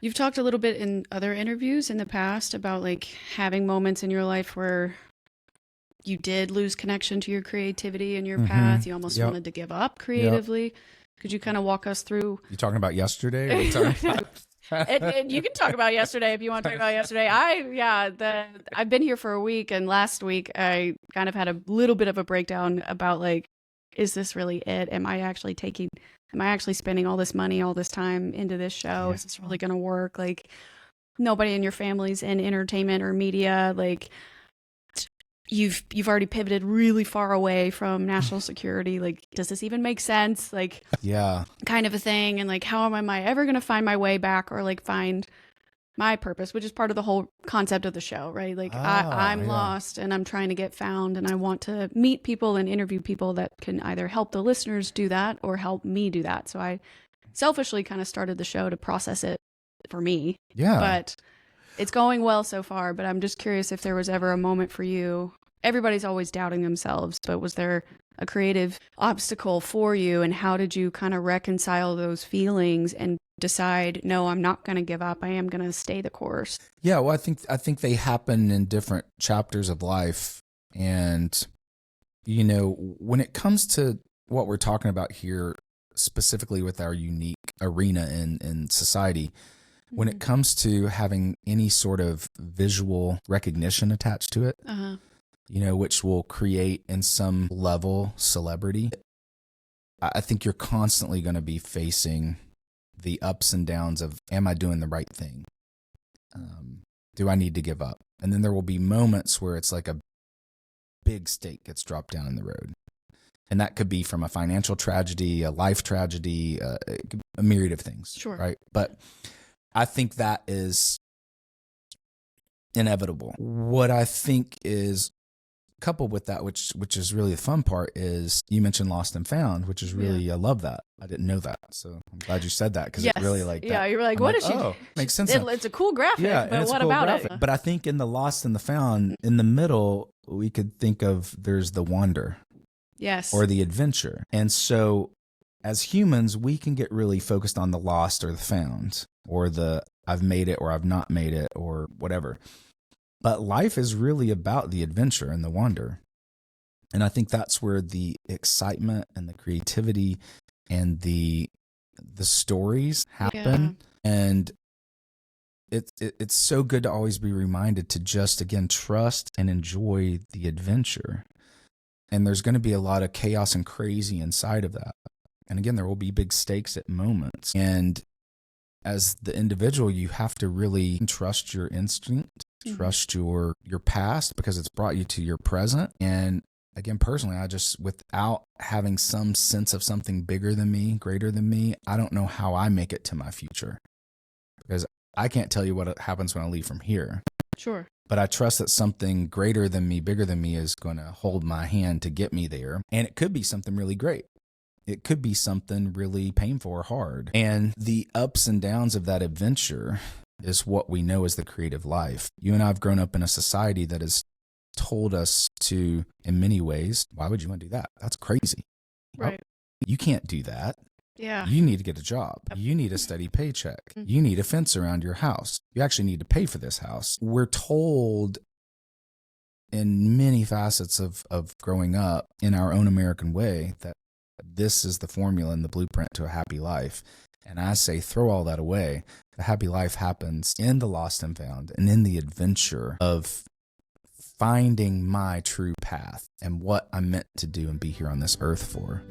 You've talked a little bit in other interviews in the past about like having moments in your life where you did lose connection to your creativity and your path. You almost Yep. wanted to give up Yep. creatively. Could you kind of walk us through? You talking about yesterday? Or you talking about... And you can talk about yesterday if you want to talk about yesterday. I've been here for a week, and last week I kind of had a little bit of a breakdown about like, is this really it? Am I actually spending all this money, all this time into this show? Yeah. Is this really going to work? Like, nobody in your family's in entertainment or media. Like, you've already pivoted really far away from national security. Like, does this even make sense? Like, Yeah. kind of a thing. And like, how am I ever going to find my way back or like find my purpose, which is part of the whole concept of the show, right? Like, I'm lost and I'm trying to get found, and I want to meet people and interview people that can either help the listeners do that or help me do that. So I selfishly kind of started the show to process it for me. Yeah. But it's going well so far, but I'm just curious if there was ever a moment for you. Everybody's always doubting themselves, but was there a creative obstacle for you, and how did you kind of reconcile those feelings and decide, no, I'm not going to give up. I am going to stay the course? Yeah, well, I think they happen in different chapters of life. And, you know, when it comes to what we're talking about here, specifically with our unique arena in society, when it comes to having any sort of visual recognition attached to it, you know, which will create in some level celebrity, I think you're constantly going to be facing the ups and downs of, am I doing the right thing? Do I need to give up? And then there will be moments where it's like a big stake gets dropped down in the road. And that could be from a financial tragedy, a life tragedy, a myriad of things. Sure. Right. But I think that is inevitable. What I think is coupled with that, which is really the fun part, is you mentioned Lost and Found, which is really, I love that. I didn't know that. So I'm glad you said that, because it really like that. Yeah, you were like, I'm what is she? Oh, makes sense. It's a cool graphic, but what about it? But I think in the Lost and the Found, in the middle, we could think of there's the wonder. Yes. Or the adventure. And so as humans, we can get really focused on the lost or the found, or the I've made it or I've not made it or whatever. But life is really about the adventure and the wonder. And I think that's where the excitement and the creativity and the stories happen. Yeah. And it's so good to always be reminded to just, again, trust and enjoy the adventure. And there's going to be a lot of chaos and crazy inside of that. And again, there will be big stakes at moments. And as the individual, you have to really trust your instinct, trust your past, because it's brought you to your present. And again, personally, I just, without having some sense of something bigger than me, greater than me, I don't know how I make it to my future, because I can't tell you what happens when I leave from here. Sure. But I trust that something greater than me, bigger than me, is going to hold my hand to get me there. And it could be something really great. It could be something really painful or hard. And the ups and downs of that adventure is what we know as the creative life. You and I have grown up in a society that has told us to, in many ways, why would you want to do that? That's crazy. Right. You can't do that. Yeah. You need to get a job. You need a steady paycheck. You need a fence around your house. You actually need to pay for this house. We're told in many facets of growing up in our own American way that this is the formula and the blueprint to a happy life. And I say, throw all that away. The happy life happens in the Lost and Found and in the adventure of finding my true path and what I'm meant to do and be here on this earth for.